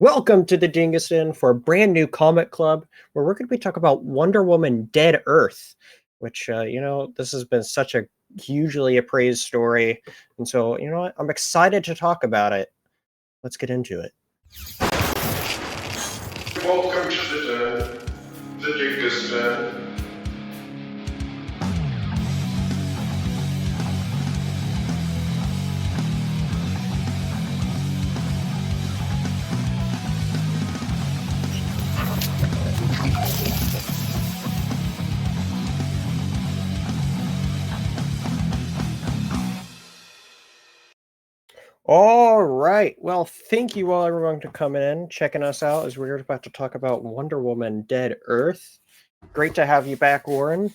Welcome to the Dingus Den for a brand new comic club where we're going to be talking about Wonder Woman Dead Earth, which, this has been such a hugely appraised story. And so, you know what? I'm excited to talk about it. Let's get into it. Welcome to the Dingus Den. All right. Well, thank you all, everyone, for coming in, checking us out as we're about to talk about Wonder Woman Dead Earth. Great to have you back, Warren.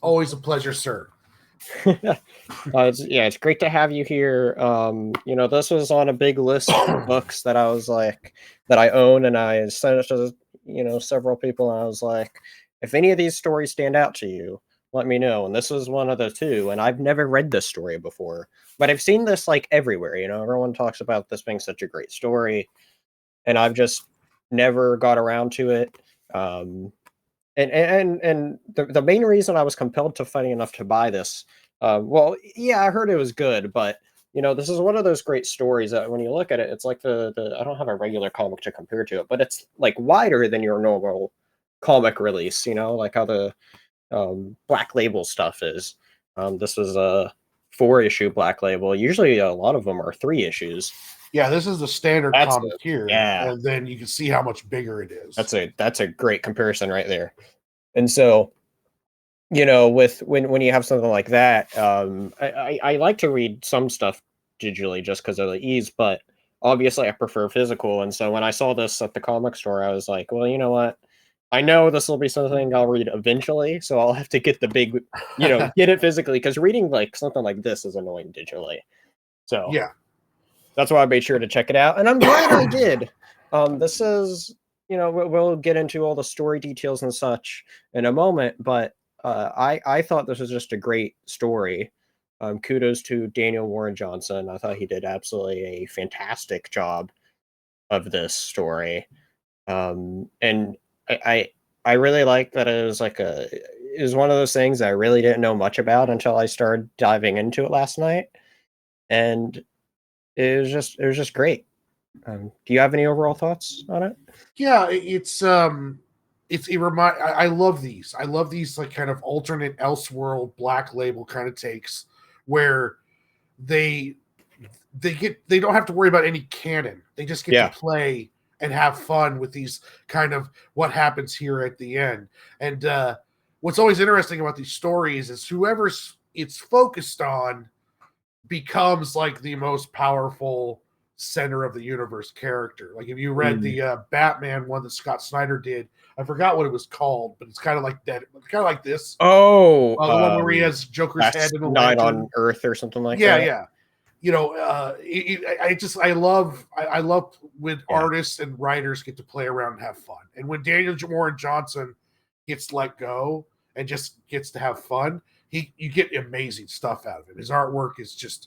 Always a pleasure, sir. It's great to have you here. This was on a big list of books that I was like, that I own, and I sent it to, several people, and I was like, if any of these stories stand out to you, let me know. And this was one of the two, and I've never read this story before, but I've seen this like everywhere. Everyone talks about this being such a great story, and I've just never got around to it. And the main reason I was compelled to funny enough to buy this, well, yeah, I heard it was good, but this is one of those great stories that when you look at it, it's like the I don't have a regular comic to compare to it, but it's like wider than your normal comic release, like how the Black Label stuff is. This was a 4-issue Black Label. Usually a lot of them are 3 issues. Yeah, this is the standard comic here, yeah. and then you can see how much bigger it is. That's a great comparison right there. And so, with when you have something like that, I like to read some stuff digitally just because of the ease, but obviously I prefer physical. And so when I saw this at the comic store, I was like, well, you know what? I know this will be something I'll read eventually, so I'll have to get the big, get it physically, because reading like something like this is annoying digitally. So yeah, that's why I made sure to check it out, and I'm glad I did. This is, we'll get into all the story details and such in a moment, but I thought this was just a great story. Kudos to Daniel Warren Johnson. I thought he did absolutely a fantastic job of this story. And I really like that it was it was one of those things I really didn't know much about until I started diving into it last night, and it was just great. Do you have any overall thoughts on it? yeah. I love these. I love these like kind of alternate Elseworld Black Label kind of takes where they they don't have to worry about any canon. They just get to play and have fun with these kind of what happens here at the end. And what's always interesting about these stories is whoever it's focused on becomes like the most powerful center of the universe character. Like if you read the Batman one that Scott Snyder did, I forgot what it was called, but it's kind of like that. It's kind of like this. Oh, the one where he has Joker's head in the Night lantern on Earth or something like that. Yeah. I love when artists and writers get to play around and have fun. And when Daniel Warren Johnson gets let go and just gets to have fun, you get amazing stuff out of it. His artwork is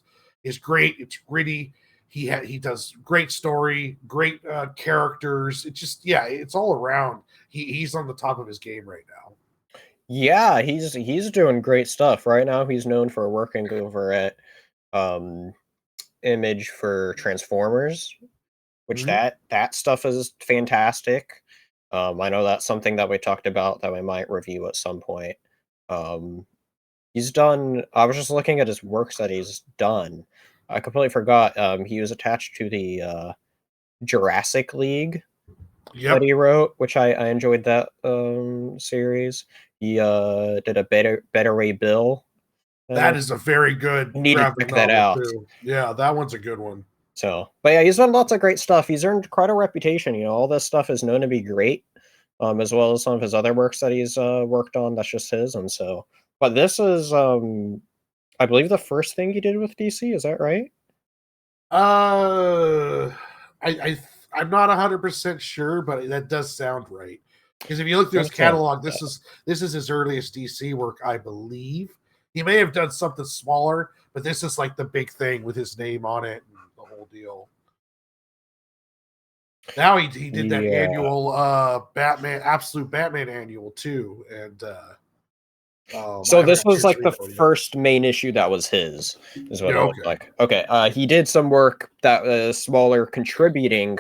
great. It's gritty. He does great story, great characters. It's all around. He's on the top of his game right now. Yeah, he's doing great stuff right now. He's known for working over at Image for Transformers, which that stuff is fantastic. I know that's something that we talked about that we might review at some point. He's done. I was just looking at his works that he's done. I completely forgot. He was attached to the Jurassic League that he wrote, which I enjoyed that series. He did a Better Way Bill. That is a very good. Need to check that out. Too. Yeah, that one's a good one. So, but yeah, he's done lots of great stuff. He's earned quite a reputation. All this stuff is known to be great, as well as some of his other works that he's worked on. That's just his, and so. But this is, I believe, the first thing he did with DC. Is that right? I'm not 100% sure, but that does sound right. Because if you look through his catalog, this is his earliest DC work, I believe. He may have done something smaller, but this is like the big thing with his name on it and the whole deal. Now he did that Yeah. annual Batman, Absolute Batman annual too, and So I haven't this had a was chance to like read the it all yet. first main issue that was his, is what Yeah, it looked okay. like. Okay, he did some work that was smaller, contributing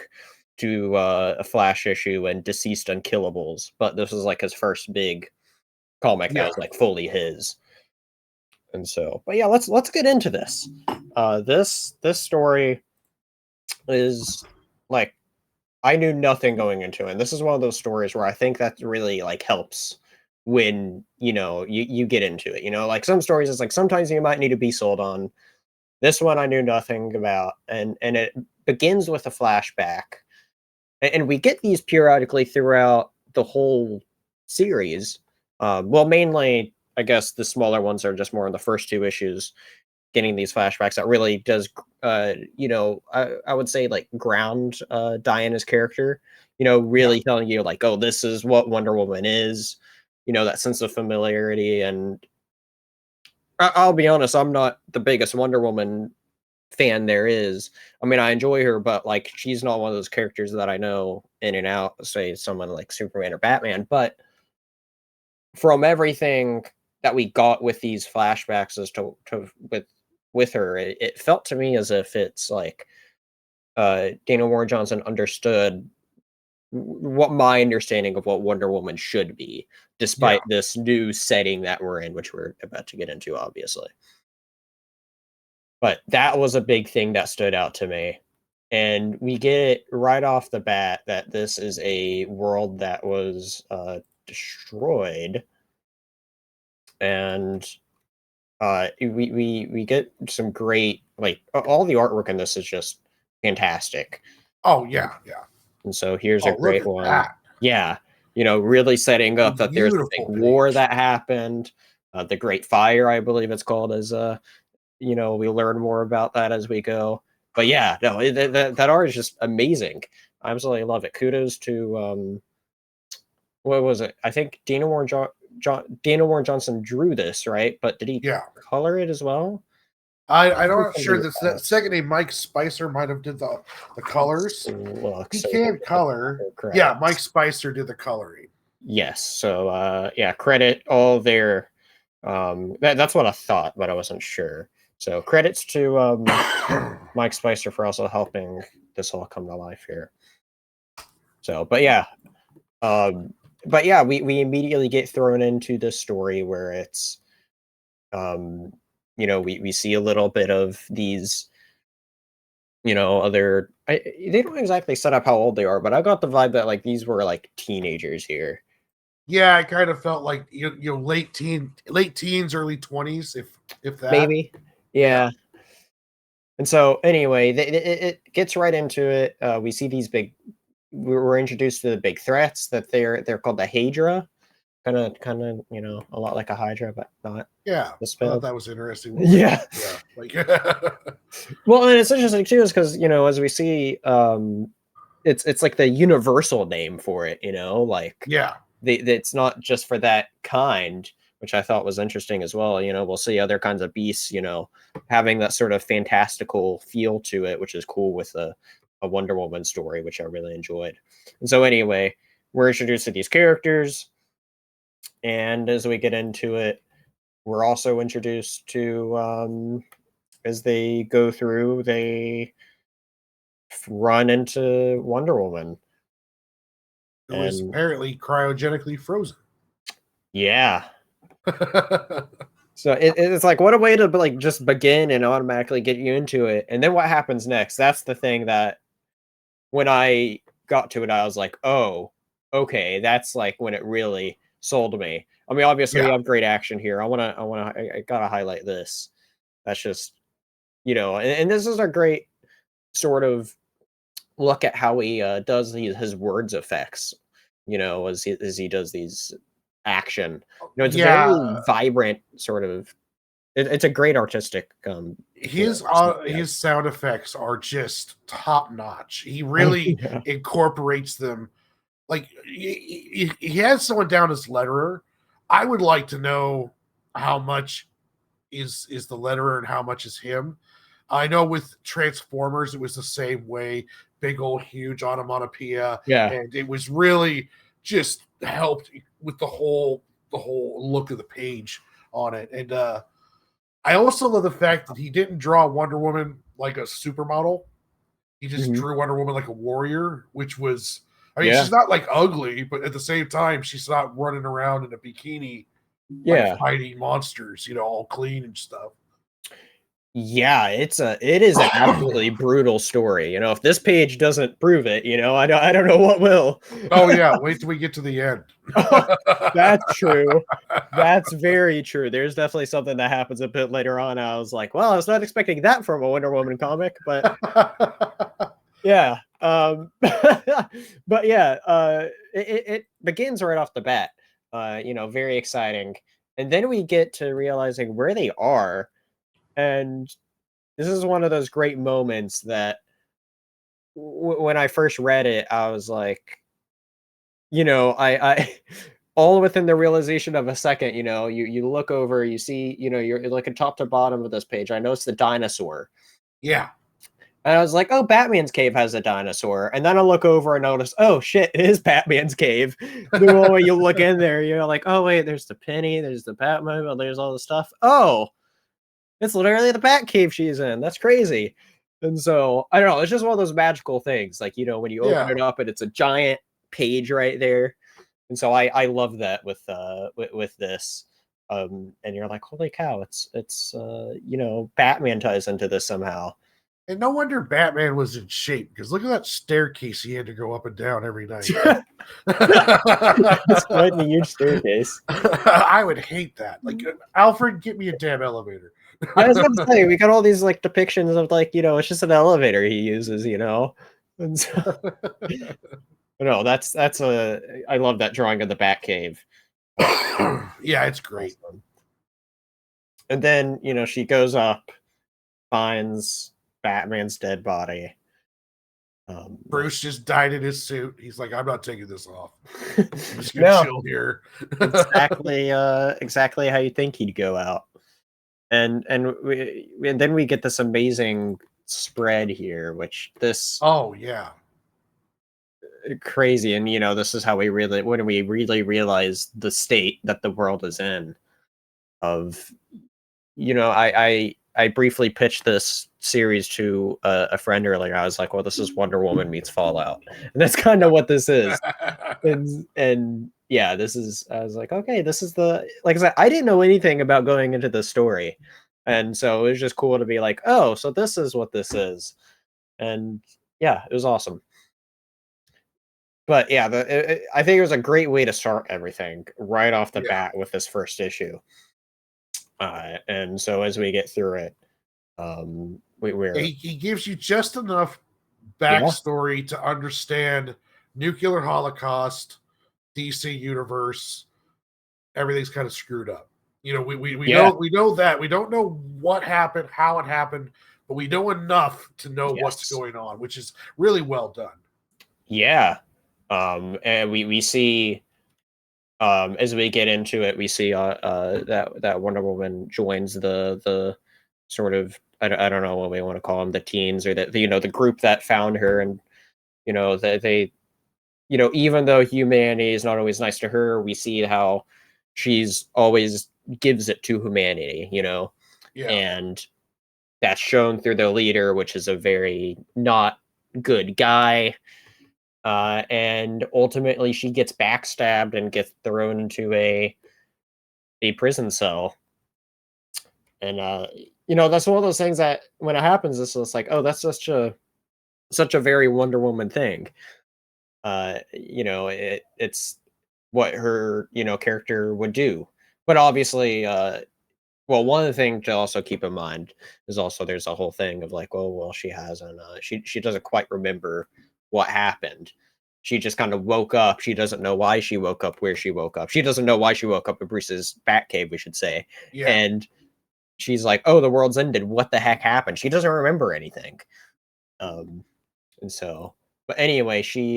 to a Flash issue and Deceased Unkillables, but this was like his first big comic that Yeah. was like fully his. And so, but yeah, let's get into this. This story is like, I knew nothing going into it. And this is one of those stories where I think that really like helps when you get into it. Like some stories, it's like sometimes you might need to be sold on. This one I knew nothing about, and it begins with a flashback, and we get these periodically throughout the whole series. Well, mainly, I guess the smaller ones are just more in the first two issues, getting these flashbacks that really does, I would say like ground Diana's character. Really telling you like, oh, this is what Wonder Woman is. That sense of familiarity, and I'll be honest, I'm not the biggest Wonder Woman fan there is. I mean, I enjoy her, but like she's not one of those characters that I know in and out, say someone like Superman or Batman. But from everything that we got with these flashbacks as to with her, it felt to me as if it's like Dana Warren Johnson understood what my understanding of what Wonder Woman should be, despite this new setting that we're in, which we're about to get into, obviously. But that was a big thing that stood out to me. And we get it right off the bat that this is a world that was destroyed. And we get some great, like, all the artwork in this is just fantastic. Oh yeah, yeah. And so here's a Oh, look great at one. that. Yeah, really setting up that there's a big Beautiful war page. that happened. The Great Fire, I believe it's called, as we learn more about that as we go. But yeah, no, that art is just amazing. I absolutely love it. Kudos to what was it? I think Dana Warren Johnson drew this, right? But did he Yeah. color it as well? I'm not sure. Somebody The second name, Mike Spicer, might have did the colors. look, He so we can can get color. the Yeah, Mike credits. Spicer did the coloring. Yes. So yeah, credit all their that's what I thought, but I wasn't sure. So credits to Mike Spicer for also helping this all come to life here. So, but yeah, we immediately get thrown into this story where it's, we see a little bit of these, they don't exactly set up how old they are, but I got the vibe that like these were like teenagers here. Yeah, I kind of felt like late teens, early 20s, if that. Maybe, yeah. And so anyway, it gets right into it. We see these big. We're introduced to the big threats that they're called the Hydra, kind of a lot like a Hydra, but not Yeah, I thought misspelled. that was interesting. Yeah. Yeah, like Well, and it's interesting too, is because as we see, it's like the universal name for it. Like yeah, it's not just for that kind, which I thought was interesting as well. We'll see other kinds of beasts, having that sort of fantastical feel to it, which is cool with a Wonder Woman story, which I really enjoyed. And so anyway, we're introduced to these characters, and as we get into it, we're also introduced to, as they go through, they run into Wonder Woman. it was And apparently cryogenically frozen. yeah. So it's like, what a way to like just begin and automatically get you into it. And then what happens next? That's the thing that when I got to it, I was like, oh, okay, that's like when it really sold me. I mean, obviously we Yeah, have great action here. I gotta highlight this. That's just, and this is a great sort of look at how he does his words effects, as he does these action. It's very yeah. vibrant, sort of. It's a great artistic. His sound effects are just top notch. He really Yeah. incorporates them. Like he has someone down as letterer. I would like to know how much is the letterer and how much is him, I know with Transformers, it was the same way. Big old huge onomatopoeia, Yeah. and it was really just helped with the whole look of the page on it. And I also love the fact that he didn't draw Wonder Woman like a supermodel. He just Mhm. drew Wonder Woman like a warrior, which was, I mean, Yeah. she's not like ugly, but at the same time, she's not running around in a bikini like Yeah. fighting monsters, all clean and stuff. Yeah, it is an absolutely brutal story. You know, if this page doesn't prove it, I don't know what will. Oh yeah, wait till we get to the end. Oh, that's true. That's very true. There's definitely something that happens a bit later on. I was like, well, I was not expecting that from a Wonder Woman comic, but yeah. But yeah, it begins right off the bat. Very exciting. And then we get to realizing where they are. And this is one of those great moments that when I first read it, I was like, I all within the realization of a second, you look over, you see, you're looking top to bottom of this page. I noticed the dinosaur. Yeah. And I was like, oh, Batman's cave has a dinosaur. And then I look over and notice, oh shit, it is Batman's cave. The moment you look in there, you're like, oh wait, there's the penny, there's the Batmobile, there's all the stuff. Oh, it's literally the Bat cave she's in. That's crazy. And so I don't know, it's just one of those magical things. Like, when you open Yeah. it up and it's a giant page right there. And so I love that with this. And you're like, holy cow, it's Batman ties into this somehow. And no wonder Batman was in shape, because look at that staircase he had to go up and down every night. It's quite a huge staircase. I would hate that. Like, Alfred, get me a damn elevator. I was about to say, we got all these like depictions of like, it's just an elevator he uses, And so no, I love that drawing of the Batcave. Yeah, it's great. Awesome. And then, she goes up, finds Batman's dead body. Bruce just died in his suit. He's like, I'm not taking this off. I'm just gonna chill here. exactly how you think he'd go out. And then we get this amazing spread here, which this oh yeah, crazy. And this is how when we really realize the state that the world is in. Of I briefly pitched this series to a friend earlier. I was like, well, this is Wonder Woman meets Fallout, and that's kind of what this is. And yeah, this is. I was like, okay, this is like I said, I didn't know anything about going into the story, and so it was just cool to be like, oh, so this is what this is, and yeah, it was awesome. But yeah, I think it was a great way to start everything right off the bat with this first issue. And so as we get through it, he gives you just enough backstory to understand nuclear holocaust, DC universe. Everything's kind of screwed up. We know that. We don't know what happened, how it happened, but we know enough to know what's going on, which is really well done. Yeah. And we see as we get into it, we see that Wonder Woman joins the sort of I don't know what we want to call them, the teens, or the group that found her. And they even though humanity is not always nice to her, we see how she's always gives it to humanity, and that's shown through the leader, which is a very not good guy. And ultimately she gets backstabbed and gets thrown into a prison cell. And that's one of those things that when it happens, it's like, oh, that's such a very Wonder Woman thing. It's what her character would do. But obviously, well, one of the things to also keep in mind is also there's a whole thing of like, oh well, she hasn't she doesn't quite remember what happened. She just kind of woke up. She doesn't know why she woke up, where she woke up. She doesn't know why she woke up in Bruce's Batcave, we should say. Yeah. And she's like, oh, the world's ended. What the heck happened? She doesn't remember anything. And so, but anyway, she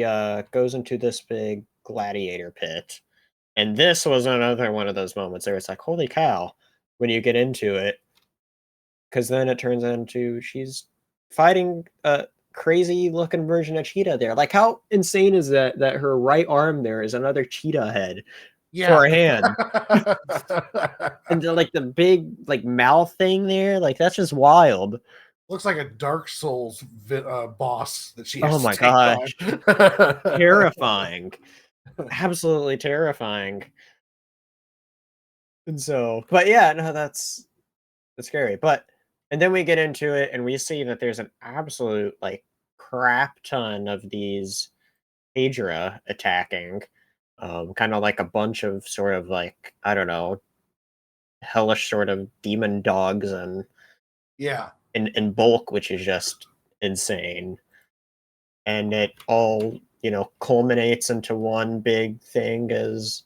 goes into this big gladiator pit. And this was another one of those moments where it's like, holy cow, when you get into it, because then it turns into she's fighting a crazy looking version of Cheetah there. Like, how insane is that her right arm there is another cheetah head Yeah. for a hand? And then, like, the big, like, mouth thing there, like, that's just wild. Looks like a Dark Souls boss that she Oh has to my take gosh. on. Terrifying. Absolutely terrifying. And so, but yeah, no, that's scary. But and then we get into it and we see that there's an absolute, like, crap ton of these Hydra attacking. Kind of like a bunch of sort of, like, I don't know, hellish sort of demon dogs and Yeah. in bulk, which is just insane. And it all, culminates into one big thing as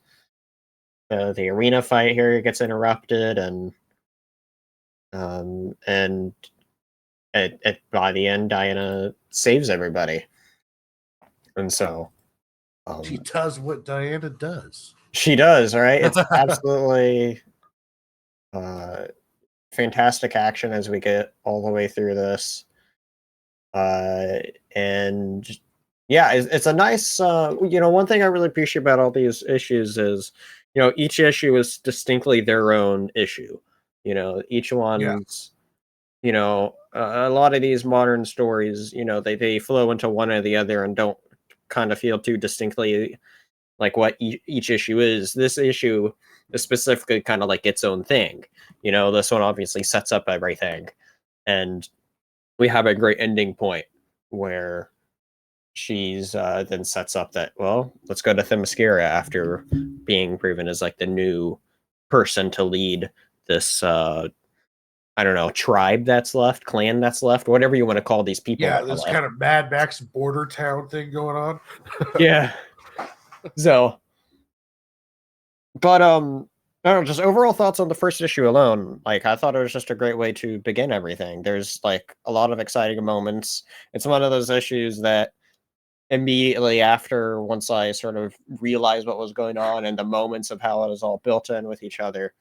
the arena fight here gets interrupted, and by the end, Diana saves everybody, and so She um, does what Diana does. she does. Right? It's absolutely uh, fantastic action as we get all the way through this, and yeah, it's a nice. One thing I really appreciate about all these issues is, each issue is distinctly their own issue. Each Yeah. one's a lot of these modern stories, they flow into one or the other and don't kind of feel too distinctly like what each issue is. This issue is specifically kind of like its own thing. This one obviously sets up everything, and we have a great ending point where she's then sets up that, well, let's go to Themyscira after being proven as like the new person to lead this I don't know, tribe that's left, clan that's left, whatever you want to call these people Yeah, that are this left. kind of Mad Max border town thing going on. Yeah. So, but I don't know, just overall thoughts on the first issue alone. Like, I thought it was just a great way to begin everything. There's like a lot of exciting moments. It's one of those issues that immediately after, once I sort of realized what was going on and the moments of how it was all built in with each other,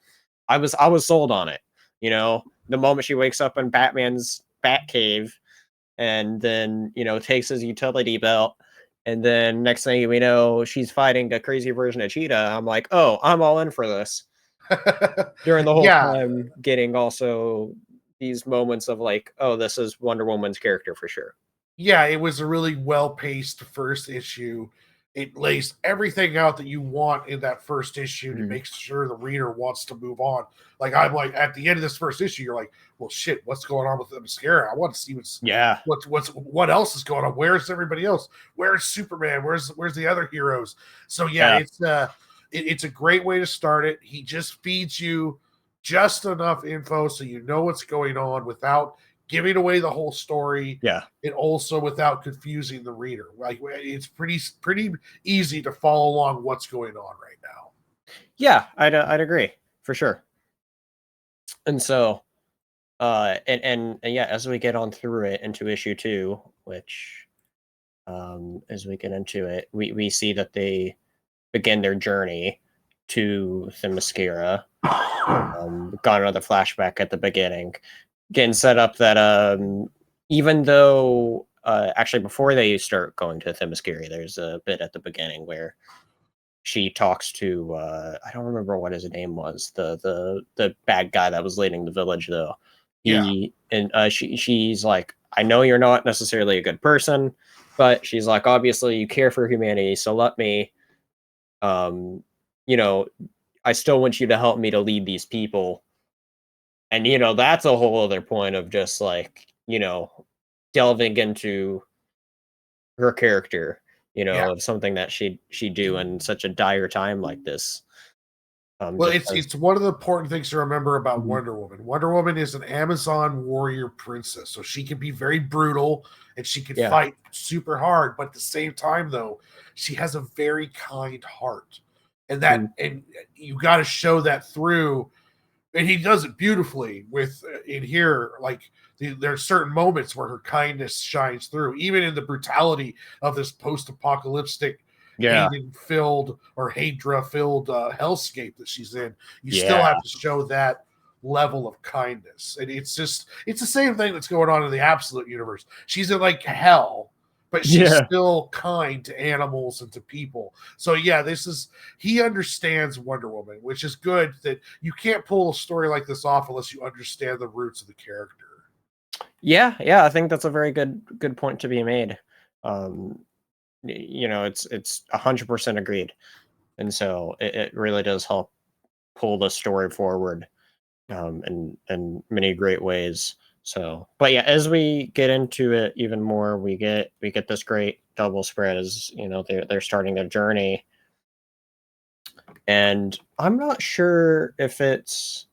I was sold on it. The moment she wakes up in Batman's Batcave and then, takes his utility belt, and then next thing we know, she's fighting a crazy version of Cheetah. I'm like, oh, I'm all in for this. During the whole Yeah. time, getting also these moments of like, oh, this is Wonder Woman's character for sure. Yeah, it was a really well-paced first issue. It lays everything out that you want in that first issue to Mhm. make sure the reader wants to move on. Like, I'm like, at the end of this first issue, you're like, well, shit, what's going on with the mascara? I want to see Yeah. what else is going on. Where's everybody else? Where's Superman? Where's the other heroes? So yeah, Yeah. it's a great way to start it. He just feeds you just enough info so you know what's going on without giving away the whole story, Yeah. and also without confusing the reader. Like, it's pretty easy to follow along what's going on right now. Yeah, I'd agree for sure. And so, and yeah, as we get on through it into issue 2, which as we get into it, we see that they begin their journey to Themyscira. Got another flashback at the beginning, getting set up that even though actually before they start going to Themyscira, there's a bit at the beginning where she talks to I don't remember what his name was, the bad guy that was leading the village though. Yeah. She's like, I know you're not necessarily a good person, but she's like, obviously you care for humanity, so let me um you know I still want you to help me to lead these people. And that's a whole other point of just like, delving into her character, Yeah. of something that she do in such a dire time like this. Well, Just it's as it's one of the important things to remember about Mhm. Wonder Woman. Wonder Woman is an Amazon warrior princess, so she can be very brutal and she can Yeah. fight super hard. But at the same time, though, she has a very kind heart, and Mm. you got to show that through. And he does it beautifully with in here. Like, there are certain moments where her kindness shines through, even in the brutality of this post-apocalyptic Yeah. Hydra-filled hellscape that she's in. You still Yeah. have to show that level of kindness. And it's the same thing that's going on in the Absolute universe. She's in like hell, but she's still kind to animals and to people. So yeah, he understands Wonder Woman, which is good. That you can't pull a story like this off unless you understand the roots of the character. Yeah, I think that's a very good point to be made. It's 100% agreed, and so it really does help pull the story forward in many great ways. So, but yeah, as we get into it even more, we get this great double spread as they're starting their journey, and I'm not sure if it's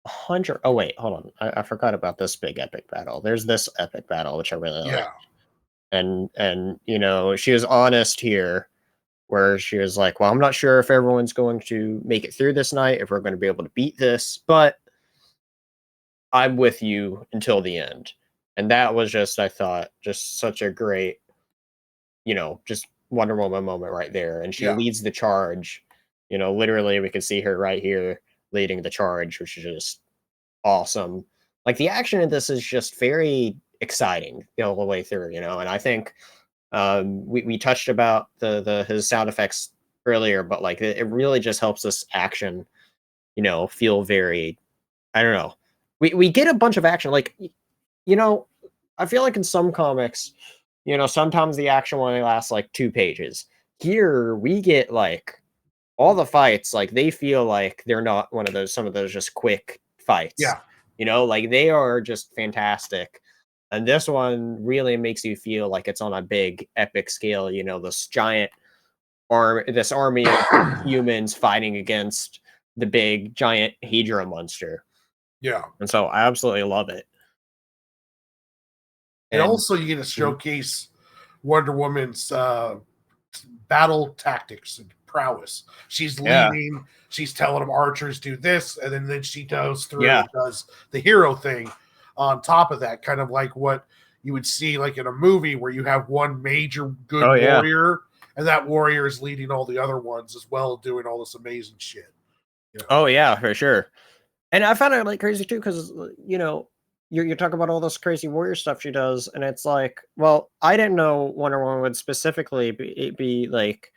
100. Oh wait, hold on, I forgot about this big epic battle. There's this epic battle which I really like, and she was honest here, where she was like, well, I'm not sure if everyone's going to make it through this night, if we're going to be able to beat this, but I'm with you until the end. And that was just, I thought, just such a great, just Wonder Woman moment right there. And she leads the charge. Literally, we can see her right here leading the charge, which is just awesome. Like, the action in this is just very exciting the whole way through, and I think we touched about his sound effects earlier, but like it really just helps this action, feel very, I don't know. We get a bunch of action, like, I feel like in some comics, sometimes the action only lasts like 2 pages. Here we get like all the fights, like they feel like they're not some of those just quick fights. Yeah. Like they are just fantastic. And this one really makes you feel like it's on a big epic scale, this giant this army of humans fighting against the big giant Hydra monster. Yeah. And so I absolutely love it. And also you get to showcase Wonder Woman's battle tactics and prowess. She's leading, she's telling them archers do this, and then she goes through and does the hero thing on top of that, kind of like what you would see like in a movie where you have one major good warrior, and that warrior is leading all the other ones as well, doing all this amazing shit. Oh yeah, for sure. And I found it like crazy too, because you're talking about all this crazy warrior stuff she does, and it's like, well, I didn't know Wonder Woman would specifically be like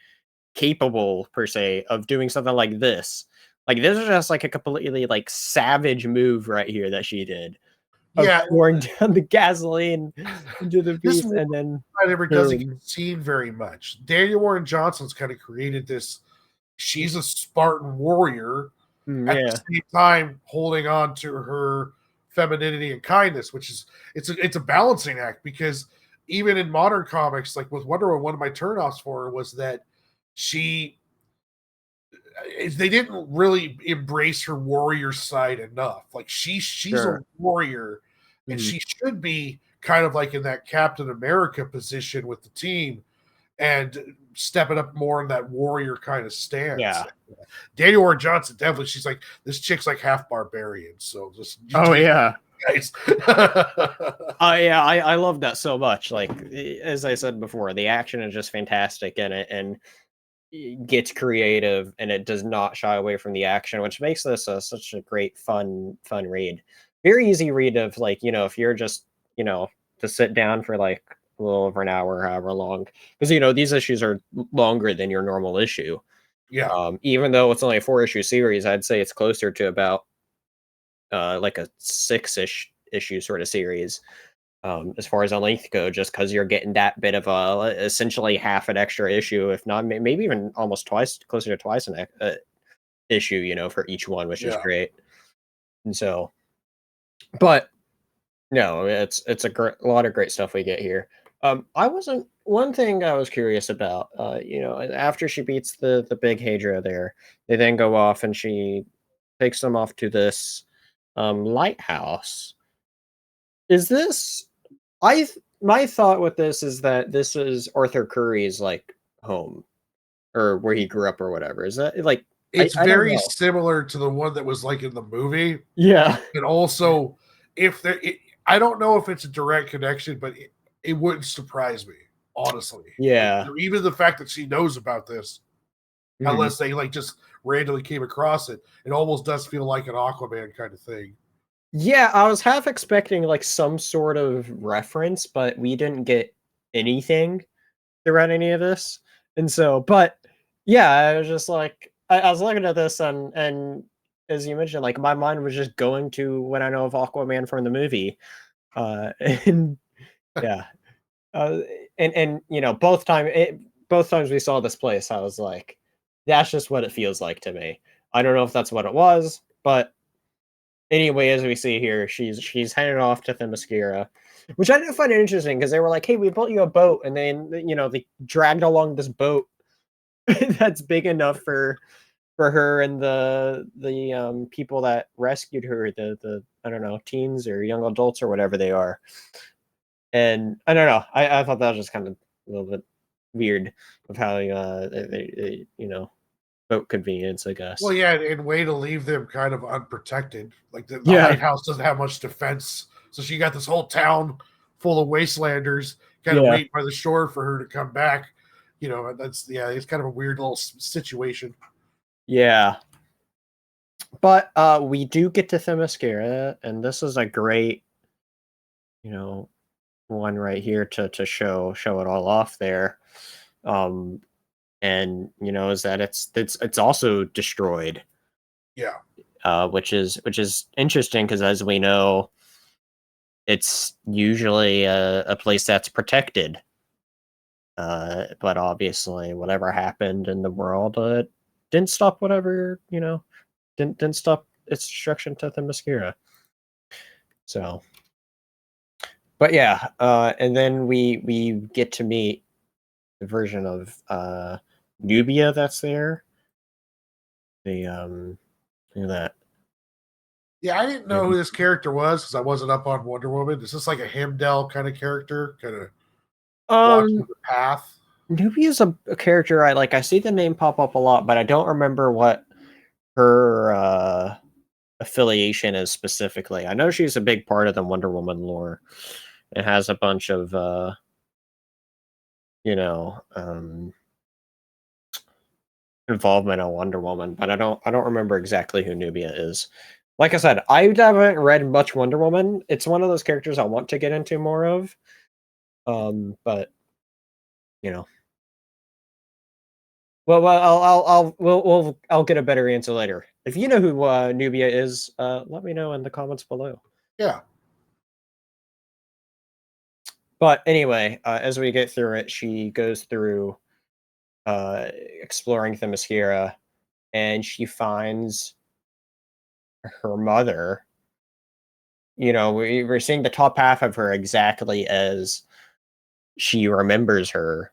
capable per se of doing something like this. Like this is just like a completely like savage move right here that she did. Pouring down the gasoline into the beast, and then I never doesn't get seen very much. Daniel Warren Johnson's kind of created this. She's a Spartan warrior at the same time holding on to her femininity and kindness, which is it's a balancing act, because even in modern comics, like with Wonder Woman, one of my turnoffs for her was that they didn't really embrace her warrior side enough. Like she's a warrior, and she should be kind of like in that Captain America position with the team and stepping up more in that warrior kind of stance. Yeah. Daniel Warren Johnson, definitely, she's like, this chick's like half barbarian. So just guys. I love that so much. Like, as I said before, the action is just fantastic in it, and it gets creative, and it does not shy away from the action, which makes this such a great fun read. Very easy read of, like, if you're just to sit down for like a little over an hour, however long, because these issues are longer than your normal issue. Even though it's only a 4-issue series, I'd say it's closer to about like a 6-ish issue sort of series, as far as on length go, just because you're getting that bit of essentially half an extra issue, if not maybe even almost twice, closer to twice an issue, for each one, which is great. And so, but no, it's a lot of great stuff we get here. One thing I was curious about, after she beats the big Hydra there, they then go off and she takes them off to this lighthouse. Is this, my thought with this is that this is Arthur Curry's like home, or where he grew up or whatever. Is that like, it's very similar to the one that was like in the movie. Yeah. And also, I don't know if it's a direct connection, but it wouldn't surprise me, honestly. Yeah. Like, even the fact that she knows about this unless they like just randomly came across it. It almost does feel like an Aquaman kind of thing. Yeah, I was half expecting like some sort of reference, but we didn't get anything throughout any of this. And so, but yeah, I was just like, I was looking at this and as you mentioned, like my mind was just going to when I know of Aquaman from the movie. And yeah, uh, and you know, both times we saw this place, I was like, that's just what it feels like to me. I don't know if that's what it was, but anyway, as we see here, she's headed off to Themyscira, which I did find interesting because they were like, "Hey, we built you a boat," and then you know they dragged along this boat that's big enough for her and the people that rescued her, the I don't know, teens or young adults or whatever they are. And I don't know, I thought that was just kind of a little bit weird of how you know, boat convenience, I guess. Well, yeah, and way to leave them kind of unprotected. Like the Yeah, Hyde House doesn't have much defense, so she got this whole town full of wastelanders, kind of yeah. waiting by the shore for her to come back. You know, that's it's kind of a weird little situation. Yeah. But we do get to Themyscira, and this is a great, you know, one right here to show it all off there. Um, and you know, is that it's also destroyed, Yeah, which is interesting because as we know, it's usually a place that's protected. But obviously, whatever happened in the world, didn't stop whatever you know didn't stop its destruction to Themyscira. So, but yeah, and then we get to meet the version of Nubia that's there. The look at that. yeah. I didn't know who this character was because I wasn't up on Wonder Woman. Is this like a Himdall kind of character, kind of walking Um, the path? Nubia's a character I like. I see the name pop up a lot, but I don't remember what her affiliation is specifically. I know she's a big part of the Wonder Woman lore. It has a bunch of you know, involvement on Wonder Woman, but I don't remember exactly who Nubia is. Like I said, I haven't read much Wonder Woman. It's one of those characters I want to get into more of. But you know, well, I'll get a better answer later. If you know who Nubia is, let me know in the comments below. Yeah, But anyway, as we get through it, she goes through exploring Themyscira, and she finds her mother. You know, we're seeing the top half of her exactly as she remembers her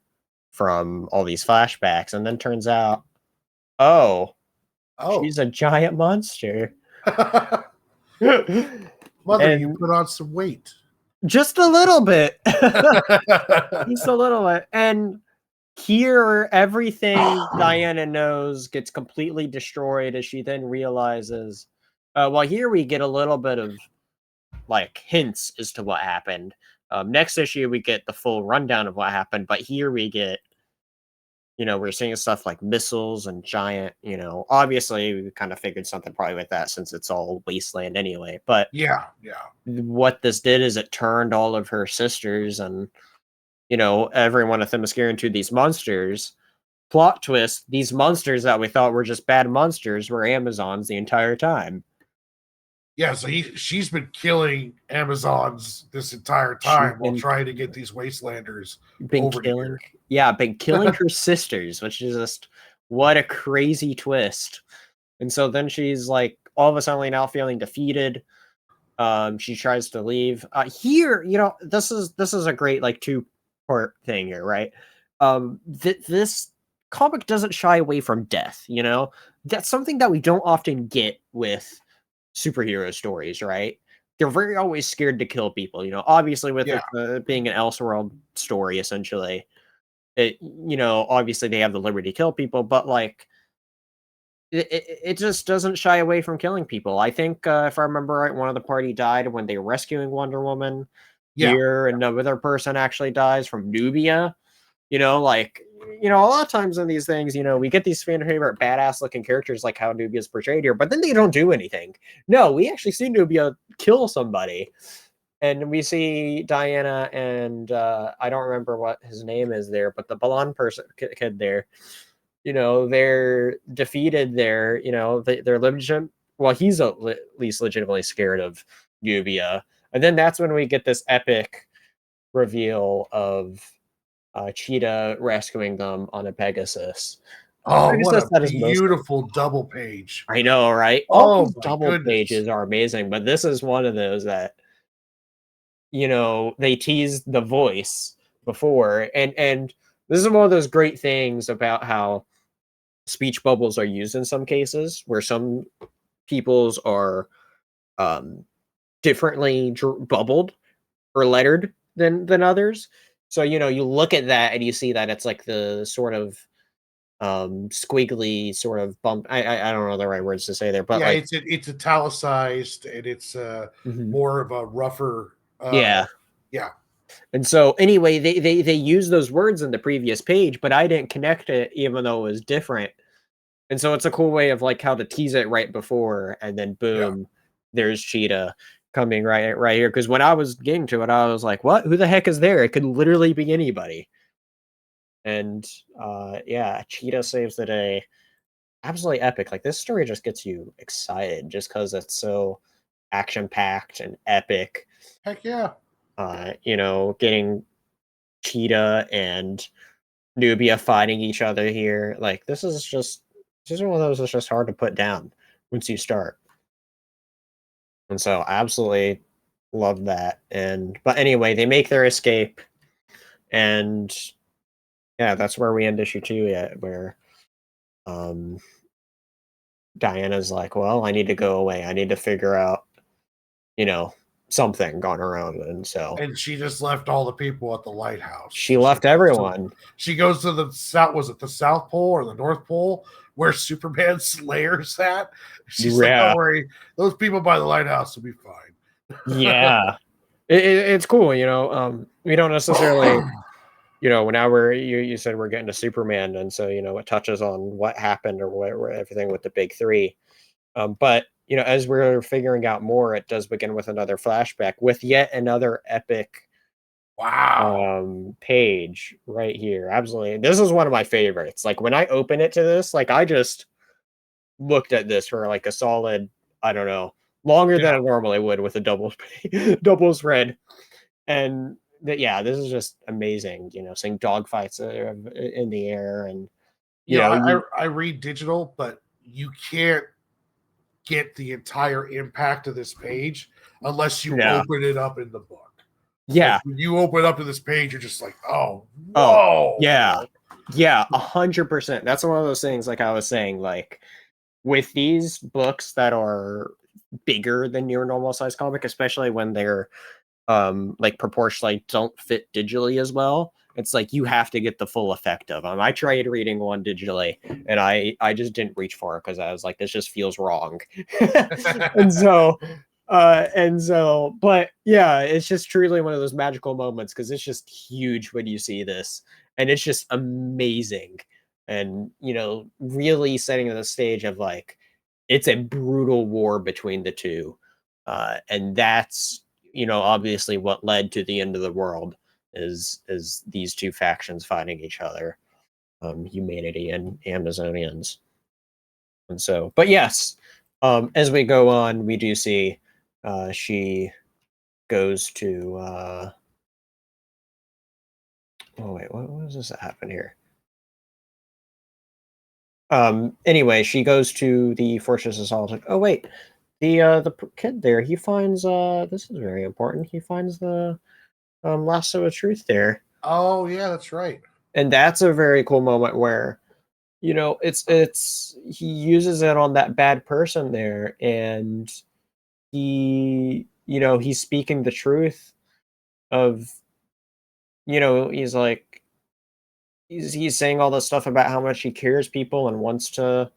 from all these flashbacks, and then turns out, oh, oh, she's a giant monster. mother, you And put on some weight. just a little bit. Just a little bit. And here, everything Diana knows gets completely destroyed as she then realizes. Well, here we get a little bit of like hints as to what happened. Next issue, we get the full rundown of what happened, but here we get, you know, we're seeing stuff like missiles and giant, you know, obviously we kind of figured something probably with that since it's all wasteland anyway. But Yeah, what this did is it turned all of her sisters and, you know, everyone of Themyscira into these monsters. Plot twist, these monsters that we thought were just bad monsters were Amazons the entire time. yeah. So she's been killing Amazons this entire She's time while trying to get these wastelanders been over to killing, here. yeah, been killing her sisters, which is just what a crazy twist. And so then she's like all of a sudden now feeling defeated. She tries to leave. Here, you know, this is a great like two-part thing here, right? This comic doesn't shy away from death, you know? That's something that we don't often get with superhero stories, right? They're very always scared to kill people, you know. Obviously, with Yeah, it being an Elseworld story, essentially, it you know obviously they have the liberty to kill people, but like it just doesn't shy away from killing people. I think if I remember right, one of the party died when they were rescuing Wonder Woman. yeah, Here, another person actually dies from Nubia. Like, a lot of times in these things, we get these fan favorite badass looking characters like how Nubia's portrayed here, but then they don't do anything. No, we actually see Nubia kill somebody. And we see Diana and I don't remember what his name is there, but the blonde person kid there, they're defeated there. They're legit. Well, he's at least legitimately scared of Nubia. And then that's when we get this epic reveal of Cheetah rescuing them on a Pegasus. Oh, what Pegasus a that is beautiful double page. I know, right? Oh, All these my double goodness. pages are amazing, but this is one of those that they teased the voice before, and this is one of those great things about how speech bubbles are used in some cases, where some people's are differently bubbled or lettered than others. So you look at that and you see that it's like the sort of squiggly sort of bump. I don't know the right words to say there, but Yeah, like it's italicized and it's Mhm. more of a rougher. Yeah. Yeah. And so anyway, they use those words in the previous page, but I didn't connect it even though it was different. And so it's a cool way of like how to tease it right before, and then Yeah. boom, there's Cheetah coming right here. Because when I was getting to it, I was like, "What? Who the heck is there?" It could literally be anybody. And yeah, Cheetah saves the day. Absolutely epic. Like this story just gets you excited just because it's so action packed and epic. Heck yeah. Getting Cheetah and Nubia fighting each other here. Like this is one of those that's just hard to put down once you start. And so I absolutely love that. But anyway, they make their escape, and yeah, that's where we end issue 2 yet, where um Diana's like, well, I need to go away. I need to figure out, you know, something gone around. And so And she just left all the people at the lighthouse. she left everyone. She goes to the south. Was it the South Pole or the North Pole where Superman's Slayer's at? She's like, Yeah. don't worry, those people by the lighthouse will be fine. Yeah. It's cool, we don't necessarily, whenever you said we're getting to Superman, and so, it touches on what happened or whatever, everything with the big three. But, as we're figuring out more, it does begin with another flashback with yet another epic Wow. page right here. Absolutely. This is one of my favorites. Like when I open it to this, like I just looked at this for like a solid, I don't know, longer than I Yeah. normally would with a double spread. And yeah, this is just amazing. Seeing dogfights in the air, and I read digital, but you can't get the entire impact of this page unless you yeah, open it up in the book. Like yeah, when you open up to this page, you're just like, oh, oh whoa. yeah, 100%. That's one of those things. Like I was saying, like with these books that are bigger than your normal size comic, especially when they're like proportionally don't fit digitally as well, it's like you have to get the full effect of them. I tried reading one digitally and I just didn't reach for it because I was like, this just feels wrong. and so but yeah, it's just truly one of those magical moments because it's just huge when you see this, and it's just amazing. And really setting the stage of like it's a brutal war between the two, and that's obviously what led to the end of the world is these two factions fighting each other, humanity and Amazonians. And so, but yes, as we go on, we do see she goes to oh wait, what does this happen here? Anyway, she goes to the Fortress of Solitude. Oh wait, the kid there, he finds this is very important. He finds the lasso of truth there. Oh, yeah, that's right. And that's a very cool moment where it's he uses it on that bad person there, and he's speaking the truth of he's like he's saying all this stuff about how much he cares people and wants to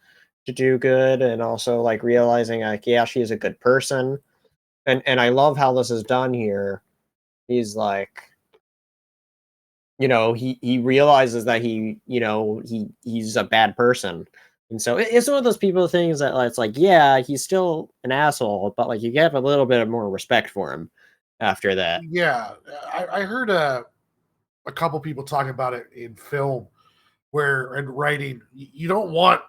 do good, and also like realizing like yeah, she is a good person. And I love how this is done here. He's like he realizes that he's a bad person. And so it's one of those people things that it's like, yeah, he's still an asshole, but like you have a little bit of more respect for him after that. Yeah, I heard a couple people talking about it in film, where in writing, you don't want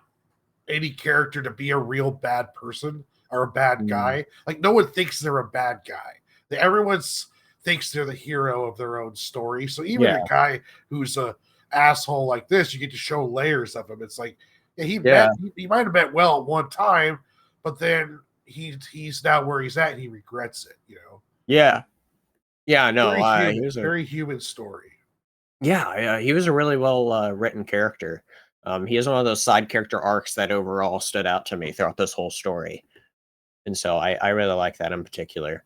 any character to be a real bad person or a bad guy. Like no one thinks they're a bad guy. Everyone's thinks they're the hero of their own story. So even a guy who's a asshole like this, you get to show layers of him. It's like he might have meant well at one time, but then he's now where he's at and he regrets it. Yeah, no, He was very human story. Yeah, he was a really well written character. He is one of those side character arcs that overall stood out to me throughout this whole story. And so I really like that in particular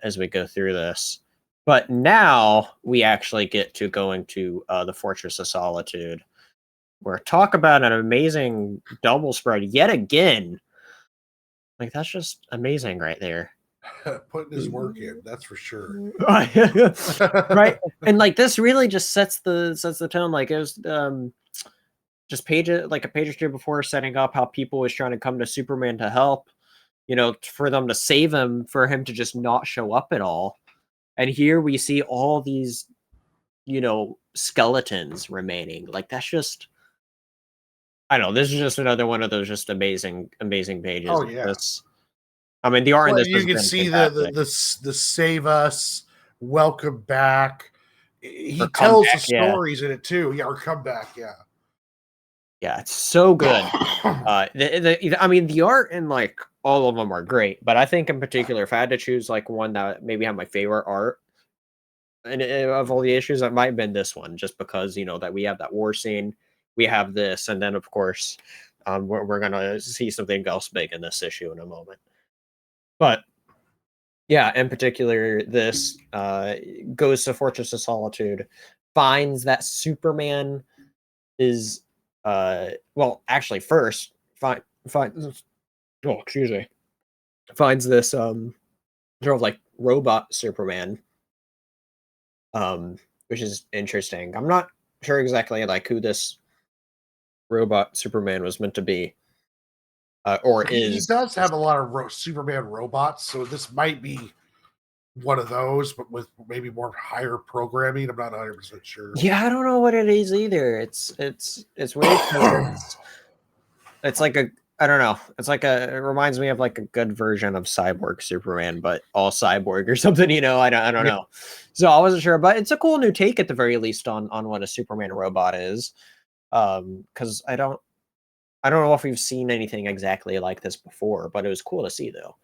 as we go through this. But now we actually get to going to the Fortress of Solitude, where talk about an amazing double spread yet again. Like, that's just amazing right there. Putting his work in, that's for sure. Right. And like this really just sets the tone. Like it was just like a page or two before, setting up how people was trying to come to Superman to help, for them to save him, for him to just not show up at all. And here we see all these, skeletons remaining. Like that's just, I don't know, this is just another one of those just amazing pages. Oh yeah. I mean, the art in this, you can see the save us, welcome back. He tells the stories in it too. Yeah, or come back. Yeah, it's so good. I mean, the art in like all of them are great, but I think in particular, if I had to choose like one that maybe had my favorite art and of all the issues, it might have been this one, just because that we have that war scene, we have this, and then of course, we're gonna see something else big in this issue in a moment. But yeah, in particular, this goes to Fortress of Solitude, finds that Superman is well, actually, first finds this sort of like robot Superman, which is interesting. I'm not sure exactly like who this robot Superman was meant to be. Or he does have a lot of Superman robots, so this might be one of those, but with maybe more higher programming. I'm not 100% sure. Yeah, I don't know what it is either. It's weird because it's like I don't know. It's like it reminds me of like a good version of Cyborg Superman, but all cyborg or something. I don't know. So I wasn't sure, but it's a cool new take at the very least on what a Superman robot is. Because I don't know if we've seen anything exactly like this before, but it was cool to see though.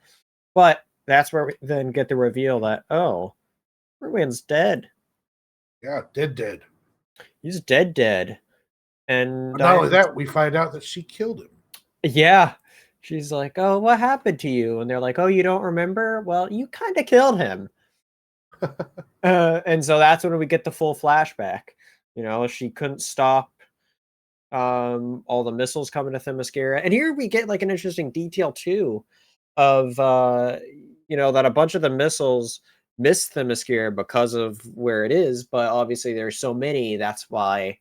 But that's where we then get the reveal that Superman's dead. Yeah, dead. He's dead. And not only that, we find out that she killed him. Yeah. She's like, "Oh, what happened to you?" And they're like, "Oh, you don't remember? Well, you kind of killed him." And so that's when we get the full flashback. She couldn't stop all the missiles coming to Themyscira. And here we get like an interesting detail too of that a bunch of the missiles miss Themyscira because of where it is, but obviously there's so many, that's why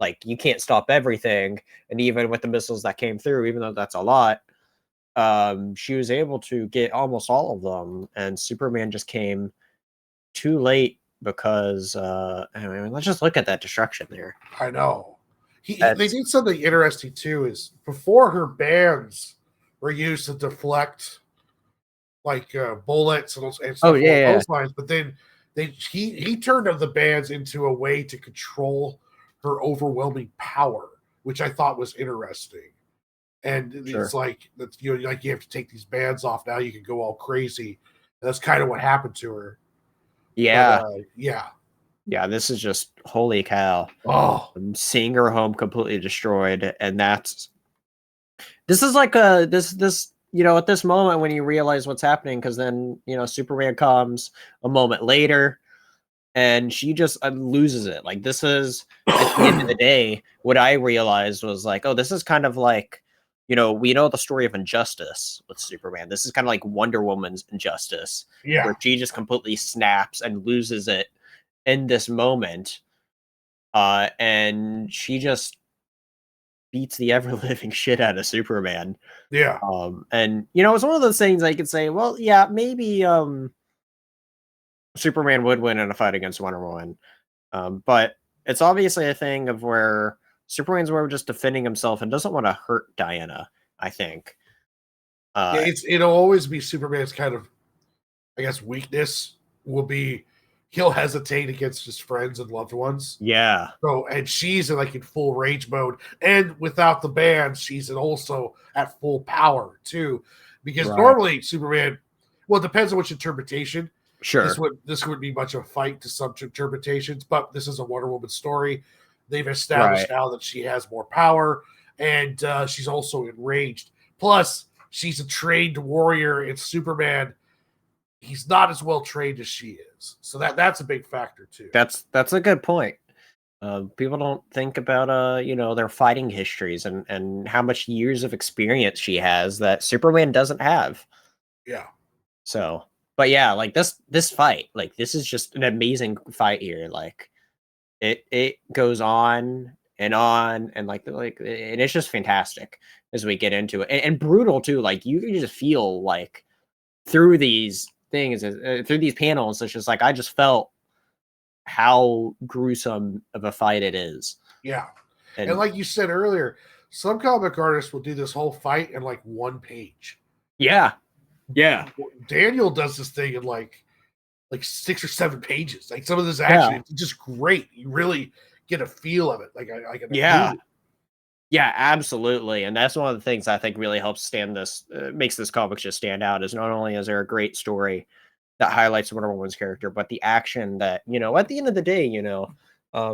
like you can't stop everything. And even with the missiles that came through, even though that's a lot, she was able to get almost all of them, and Superman just came too late because anyway, let's just look at that destruction there. I know. They did something interesting too, is before her bands were used to deflect like bullets and stuff along those lines, but then he turned the bands into a way to control her overwhelming power, which I thought was interesting. And it's like that's like you have to take these bands off now, you can go all crazy. And that's kind of what happened to her. Yeah. But, yeah, this is just holy cow. Oh, I'm seeing her home completely destroyed, and this is like this at this moment when you realize what's happening, because then Superman comes a moment later and she just loses it. Like, this is at the end of the day, what I realized was like, oh, this is kind of like, we know the story of Injustice with Superman. This is kind of like Wonder Woman's Injustice, where she just completely snaps and loses it in this moment. And she just beats the ever living shit out of Superman. Yeah. And it's one of those things I could say, well, yeah, maybe Superman would win in a fight against Wonder Woman. But it's obviously a thing of where Superman's more just defending himself and doesn't want to hurt Diana, I think. Yeah, it'll always be Superman's kind of, I guess, weakness will be he'll hesitate against his friends and loved ones. Yeah. So, and she's in full rage mode, and without the band, she's also at full power too. Because normally Superman, well, it depends on which interpretation. Sure. This would be much of a fight to some interpretations, but this is a Wonder Woman story. They've established now that she has more power, and she's also enraged. Plus, she's a trained warrior, and Superman, he's not as well trained as she is. So that's a big factor too. That's a good point. People don't think about their fighting histories and how much years of experience she has that Superman doesn't have. Yeah. So, but yeah, like this fight, like this is just an amazing fight here. Like it goes on and and it's just fantastic as we get into it, and brutal too. Like you can just feel like through these things, through these panels, it's just like I just felt how gruesome of a fight it is. Yeah. And like you said earlier, some comic artists will do this whole fight in one page. Yeah. Yeah. Daniel does this thing in like 6 or 7 pages. Like some of this action is just great. You really get a feel of it. Yeah, absolutely. And that's one of the things I think really helps makes this comic just stand out, is not only is there a great story that highlights Wonder Woman's character, but the action that, at the end of the day,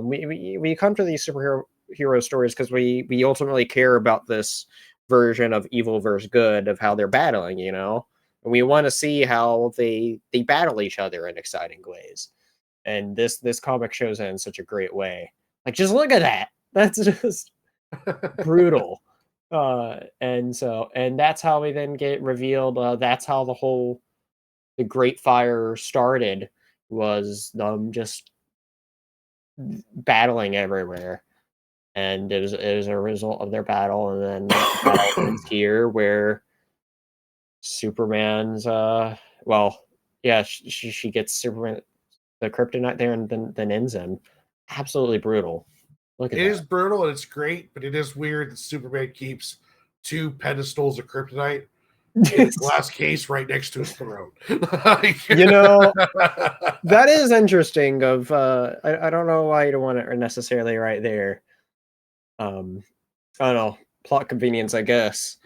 we come to these superhero stories because we ultimately care about this version of evil versus good, of how they're battling, and we want to see how they battle each other in exciting ways. And this comic shows that in such a great way. Like, just look at that. That's just brutal. And that's how we then get revealed. That's how the Great Fire started, was them just battling everywhere. And it was a result of their battle. And then battle ends here, where Superman's she gets Superman the kryptonite there, and then ends him. Absolutely brutal. Look at it. It is brutal and it's great, but it is weird that Superman keeps 2 pedestals of kryptonite in a glass case right next to his throne. That is interesting. I don't know why you don't want it necessarily right there. I don't know, plot convenience, I guess.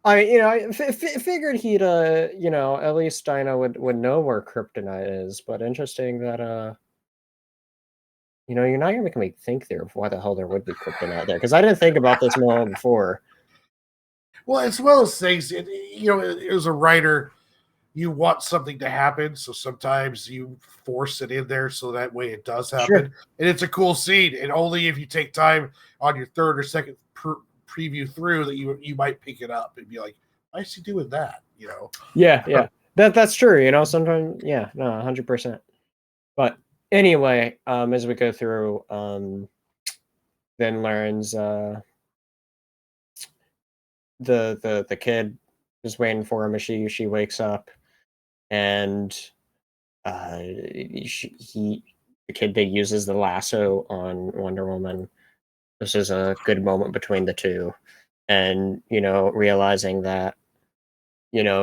I figured he'd at least Dinah would know where kryptonite is, but interesting that you're not gonna make me think there of why the hell there would be kryptonite there, because I didn't think about this more before. Well, as well as things, as a writer, you want something to happen, so sometimes you force it in there so that way it does happen. Sure. And it's a cool scene, and only if you take time on your third or second preview through that you might pick it up and be like, why is he doing that? Yeah. That's true. Sometimes, 100%. But anyway, as we go through, then learns the kid is waiting for him as she wakes up, and the kid that uses the lasso on Wonder Woman. This is a good moment between the two, and realizing that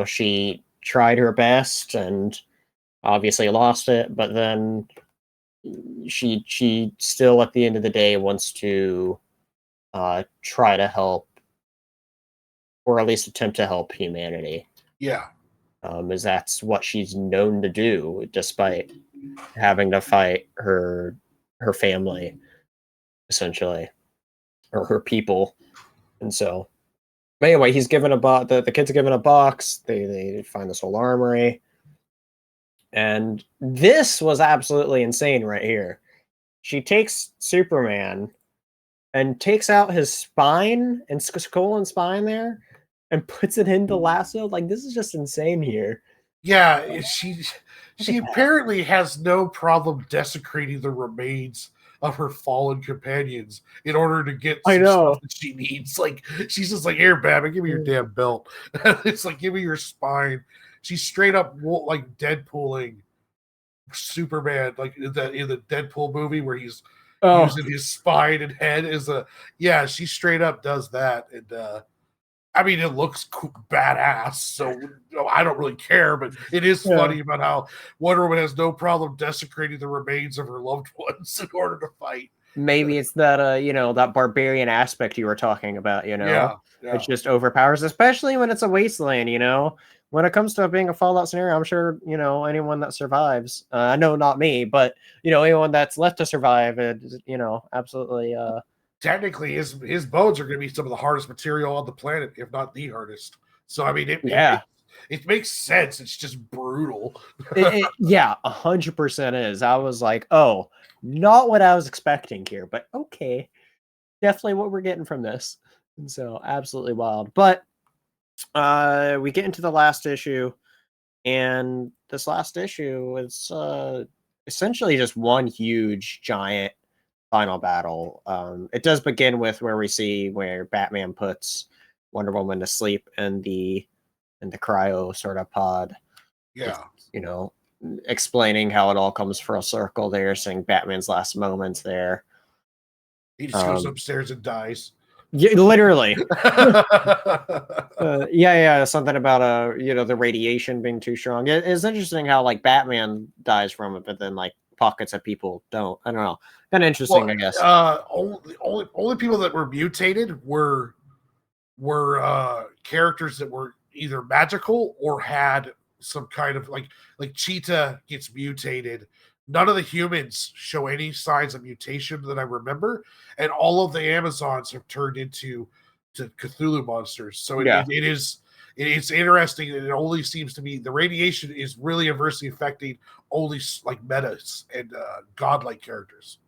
she tried her best and obviously lost it, but then she still at the end of the day wants to try to help, or at least attempt to help humanity. Yeah. As that's what she's known to do, despite having to fight her family, essentially, or her people. And so, but anyway, he's given the kid's given a box. They find this whole armory, and this was absolutely insane right here. She takes Superman and takes out his spine and skull and spine there, and puts it into lasso. Like, this is just insane here. Yeah, she apparently has no problem desecrating the remains of her fallen companions in order to get I some stuff know. that she needs. Like she's just like, here, Batman, give me your damn belt. It's like, give me your spine. She's straight up like Deadpooling Superman, like in the Deadpool movie where he's Oh, using his spine and head as a yeah. She straight up does that, and I mean, it looks badass, so I don't really care, but it is yeah. funny about how Wonder Woman has no problem desecrating the remains of her loved ones in order to fight. Maybe it's that that barbarian aspect you were talking about, Yeah, it yeah. just overpowers, especially when it's a wasteland, when it comes to being a Fallout scenario. I'm sure, anyone that survives, I know not me, but anyone that's left to survive, absolutely, Technically, his bones are going to be some of the hardest material on the planet, if not the hardest. So, I mean, yeah. it makes sense. It's just brutal. Yeah, 100% is. I was like, oh, not what I was expecting here, but okay, definitely what we're getting from this. And so absolutely wild. But we get into the last issue, and this last issue is essentially just one huge giant final battle. It does begin with where we see where Batman puts Wonder Woman to sleep in the cryo sort of pod. It's, Yeah. explaining how it all comes full circle there, saying Batman's last moments there. He just goes upstairs and dies. Yeah, literally. Yeah, something about the radiation being too strong. It's interesting how like Batman dies from it, but then like pockets of people don't. I don't know. Kind of interesting, I guess. Only people that were mutated were characters that were either magical or had some kind of like Cheetah gets mutated. None of the humans show any signs of mutation that I remember, and all of the Amazons have turned into Cthulhu monsters. So it's interesting that it only seems to be the radiation is really adversely affecting only like metas and godlike characters.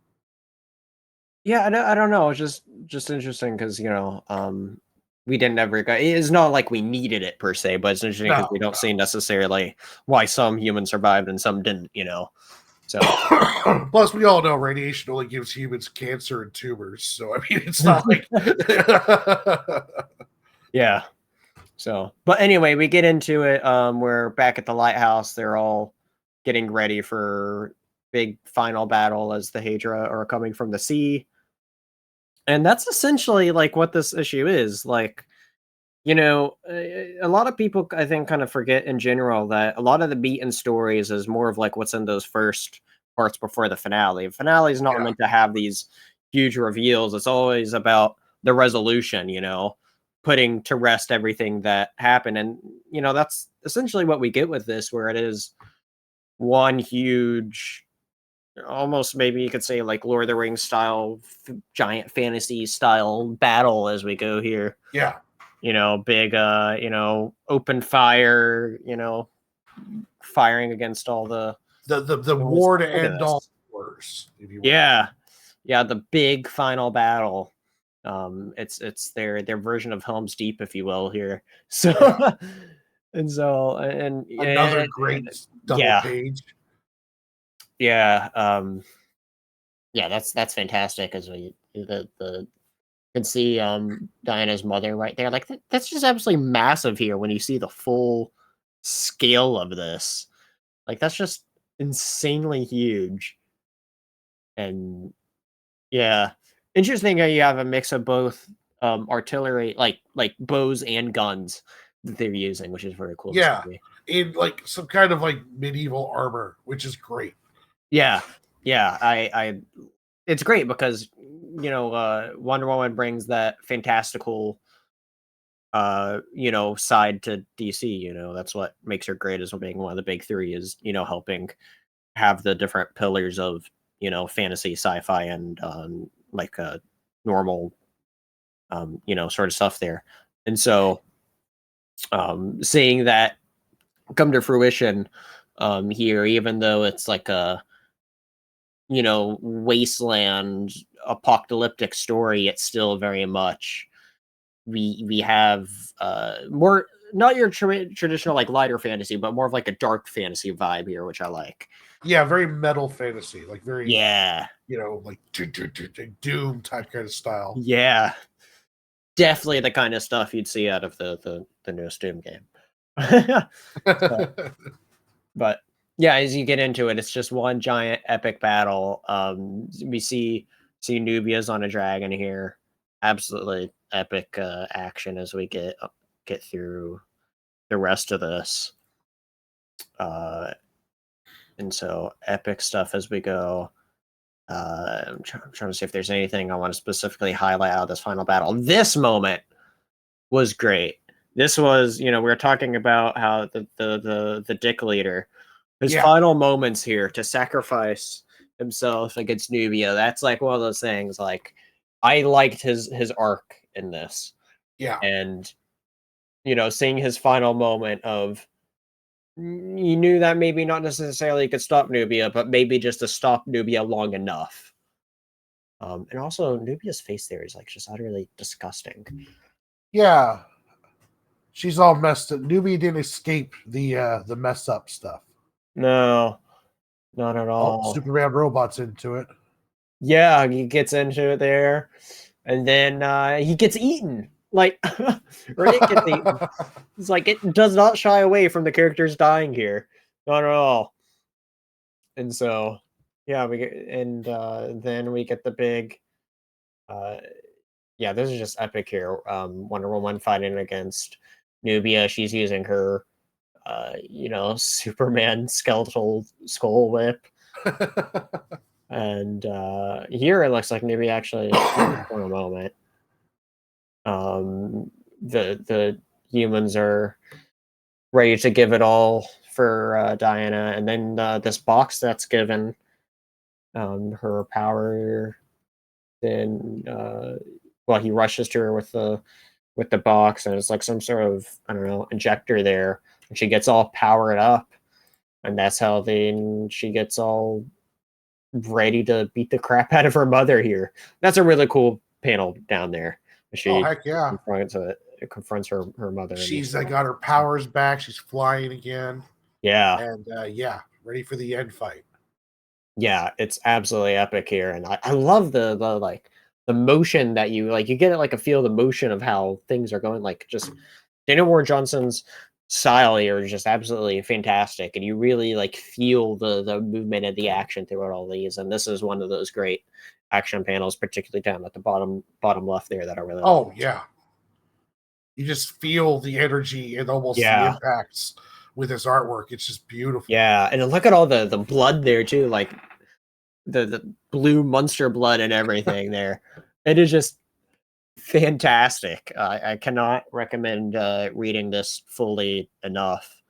Yeah, I don't know. It's just interesting because we didn't ever go. It's not like we needed it per se, but it's interesting because we don't see necessarily why some humans survived and some didn't. So plus, we all know radiation only gives humans cancer and tumors. So I mean, it's not like yeah. So, but anyway, we get into it. We're back at the lighthouse. They're all getting ready for big final battle as the Hydra are coming from the sea. And that's essentially like what this issue is. Like, a lot of people I think kind of forget in general that a lot of the beat and stories is more of like what's in those first parts before the finale. The finale is not meant to have these huge reveals. It's always about the resolution, putting to rest everything that happened. And, that's essentially what we get with this, where it is one huge, almost maybe you could say like Lord of the Rings style, giant fantasy style battle as we go here. yeah. Big, open fire, firing against all the war to end all wars, if you will. Yeah. Yeah, the big final battle. It's their version of Helm's Deep, if you will, here. So and so and another great double page. Yeah. Yeah, that's fantastic as we the can see Diana's mother right there. Like that's just absolutely massive here when you see the full scale of this. Like that's just insanely huge. And yeah, interesting how you have a mix of both artillery, like bows and guns that they're using, which is very cool. Yeah, in like some kind of like medieval armor, which is great. Yeah, I it's great because Wonder Woman brings that fantastical side to DC. That's what makes her great, as being one of the big three, is helping have the different pillars of fantasy, sci-fi, and like normal sort of stuff there. And so seeing that come to fruition here, even though it's like a wasteland apocalyptic story, it's still very much we have more not your traditional like lighter fantasy, but more of like a dark fantasy vibe here, which I like. Yeah, very metal fantasy, like very Yeah, like Doom type kind of style. yeah, definitely the kind of stuff you'd see out of the newest Doom game. So, but yeah, as you get into it, it's just one giant epic battle. We see Nubia's on a dragon here. Absolutely epic action as we get through the rest of this. And so epic stuff as we go. I'm trying to see if there's anything I want to specifically highlight out of this final battle. This moment was great. This was, we were talking about how the dick leader, his final moments here to sacrifice himself against Nubia. That's like one of those things. Like, I liked his arc in this. Yeah, and seeing his final moment of, you knew that maybe not necessarily could stop Nubia, but maybe just to stop Nubia long enough. And also Nubia's face there is like just utterly disgusting. Yeah. She's all messed up. Nubia didn't escape the mess up stuff. No, not at all. Oh, Superman robot's into it. Yeah, he gets into it there, and then he gets eaten. Like, or it gets eaten. It's like it does not shy away from the characters dying here, not at all. And so, yeah, we get, and then we get the big. Yeah, this is just epic here. Wonder Woman fighting against Nubia. She's using her, Superman skeletal skull whip. And here it looks like Nubia actually for a moment. The humans are ready to give it all for Diana, and then this box that's given her power. Then well, he rushes to her with the box, and it's like some sort of, I don't know, injector there, and she gets all powered up, and that's how then she gets all ready to beat the crap out of her mother here. That's a really cool panel down there. She heck yeah. confronts her mother. She's got her powers back. She's flying again. Yeah. And ready for the end fight. Yeah, it's absolutely epic here. And I love the like the motion that you get like a feel of the motion of how things are going. Like, just Daniel Warren Johnson's style here is just absolutely fantastic, and you really like feel the movement and the action throughout all these. And this is one of those great action panels, particularly down at the bottom left there, that I really like. Yeah, you just feel the energy and almost the impacts with his artwork. It's just beautiful. Yeah, and look at all the blood there too, like the blue monster blood and everything there. It is just fantastic. I cannot recommend reading this fully enough.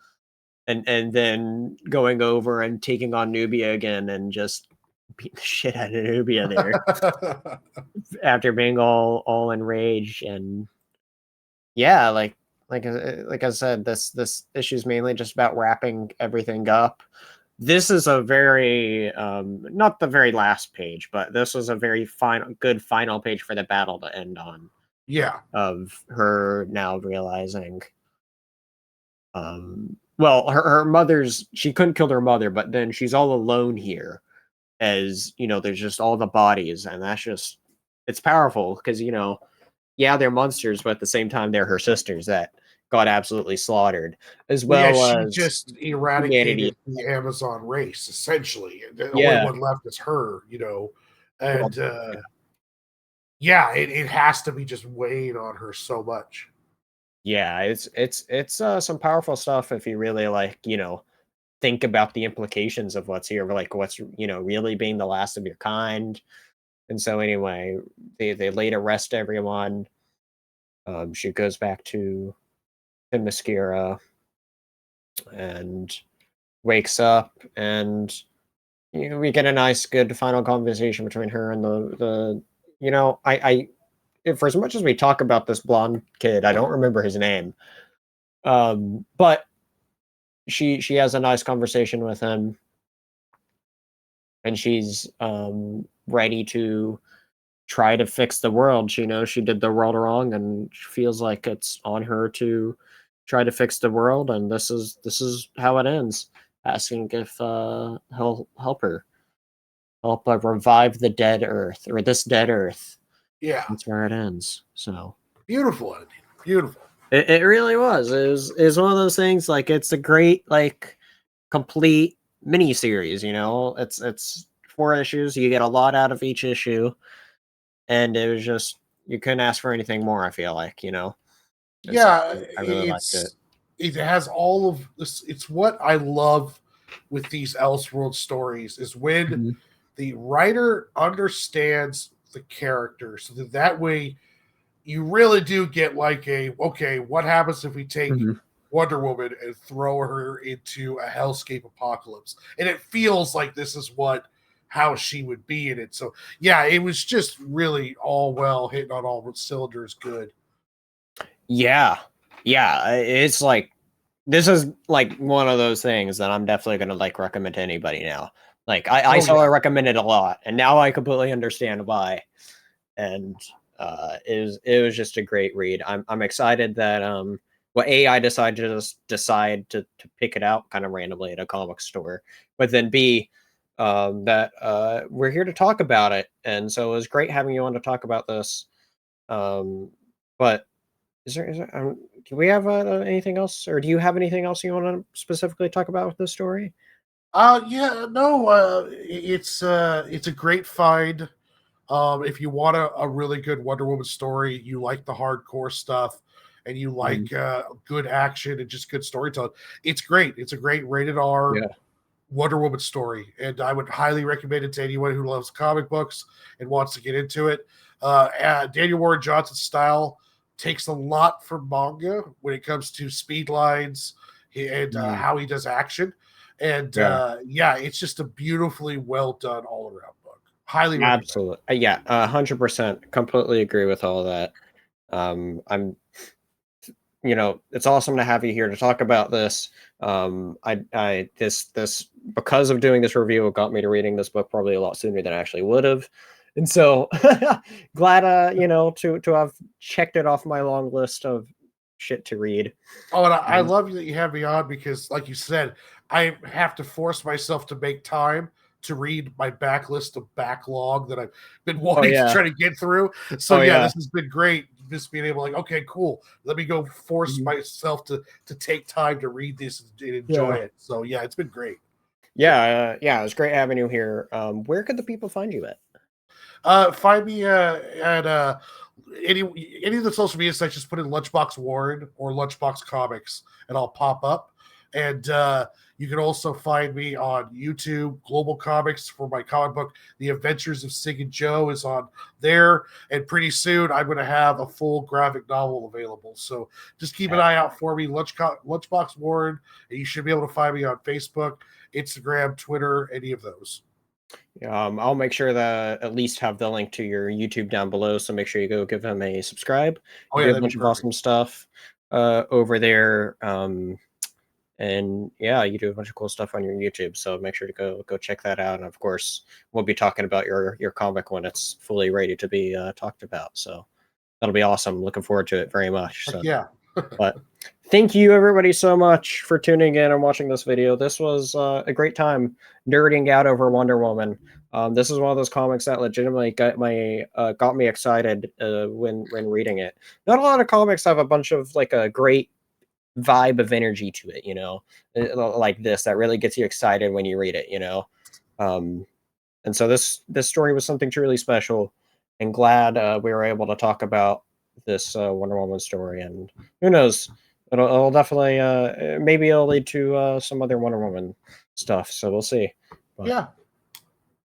And then going over and taking on Nubia again and just beating the shit out of Nubia there after being all enraged. And yeah, like I said, this issue is mainly just about wrapping everything up. This is a very not the very last page, but this was a very good final page for the battle to end on. Yeah, of her now realizing, well, her mother's, she couldn't kill her mother, but then she's all alone here, as there's just all the bodies, and that's just, it's powerful because yeah, they're monsters, but at the same time they're her sisters that got absolutely slaughtered, as well as she just eradicated the Amazon race, essentially. The only one left is her, and it has to be just weighing on her so much. Yeah, it's some powerful stuff if you really think about the implications of what's here, like what's really being the last of your kind. And so anyway, they lay to rest everyone. She goes back to Themyscira and wakes up, and we get a nice, good final conversation between her and the I for as much as we talk about this blonde kid, I don't remember his name. But she has a nice conversation with him, and she's ready to try to fix the world. She knows she did the world wrong, and she feels like it's on her to try to fix the world, and this is how it ends. Asking if he'll help her, help revive the dead Earth, or this dead Earth. Yeah, That's where it ends. So beautiful ending. Beautiful. it really was. It was one of those things. Like, it's a great, like, complete mini series. You know, it's 4 issues. You get a lot out of each issue, and it was just, you couldn't ask for anything more. I feel like, you know. Yeah, I really liked it. it has all of this. It's what I love with these Elseworld stories is when Mhm. the writer understands the character, so that way you really do get like okay, what happens if we take Mhm. Wonder Woman and throw her into a hellscape apocalypse, and it feels like this is how she would be in it. So yeah, it was just really all well hitting on all cylinders. Good. Yeah. Yeah. It's like, this is like one of those things that I'm definitely gonna, like, recommend to anybody now. Like, I Oh saw yeah. it recommended a lot, and now I completely understand why. And it was just a great read. I'm excited that what AI decided to just decide to pick it out kind of randomly at a comic store, but then B, that we're here to talk about it, and so it was great having you on to talk about this. But is there do we have anything else, or do you have anything else you want to specifically talk about with this story? Yeah, no, it's a great find. If you want a really good Wonder Woman story, you like the hardcore stuff, and you Mhm. like good action and just good storytelling, it's great. It's a great rated R Yeah. Wonder Woman story, and I would highly recommend it to anyone who loves comic books and wants to get into it. Daniel Warren Johnson's style takes a lot from manga when it comes to speed lines and Mhm. how he does action. And Yeah. yeah, it's just a beautifully well done all around book. Highly recommend. Absolutely. Yeah, 100%. Completely agree with all that. I'm, it's awesome to have you here to talk about this. This because of doing this review, it got me to reading this book probably a lot sooner than I actually would have. And so glad, to have checked it off my long list of shit to read. Oh, and I And love that you have me on because, like you said, I have to force myself to make time to read my backlist of backlog that I've been oh wanting to yeah, try to get through. So oh yeah, yeah. this has been great. Just being able, like, okay, cool. Let me go force Mhm. myself to take time to read this and enjoy Yeah. it. So yeah, it's been great. Yeah, it was great having you here. Where could the people find you at? Find me at any of the social media sites. Just put in Lunchbox Warren or Lunchbox Comics, and I'll pop up. And you can also find me on YouTube, Global Comics, for my comic book. The Adventures of Sig and Joe is on there, and pretty soon I'm going to have a full graphic novel available. So just keep an eye out for me, Lunchbox Warren, and you should be able to find me on Facebook, Instagram, Twitter, any of those. I'll make sure that at least have the link to your YouTube down below, so make sure you go give him a subscribe. Oh You yeah, do a that'd be bunch of perfect. awesome stuff over there. And yeah, you do a bunch of cool stuff on your YouTube, so make sure to go check that out. And of course, we'll be talking about your comic when it's fully ready to be talked about. So that'll be awesome. Looking forward to it very much. Heck So, yeah. but thank you everybody so much for tuning in and watching this video. This was a great time nerding out over Wonder Woman. This is one of those comics that legitimately got me excited when reading it. Not a lot of comics have a bunch of like a great vibe of energy to it, like this that really gets you excited when you read it, um, and so this story was something truly special, and glad we were able to talk about this Wonder Woman story. And who knows, it'll definitely maybe it'll lead to some other Wonder Woman stuff. So we'll see. But, Yeah.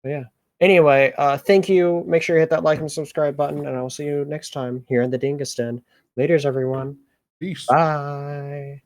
but yeah. Anyway, thank you. Make sure you hit that like and subscribe button, and I'll see you next time here in the Dingus Den. Laters, everyone. Peace. Bye.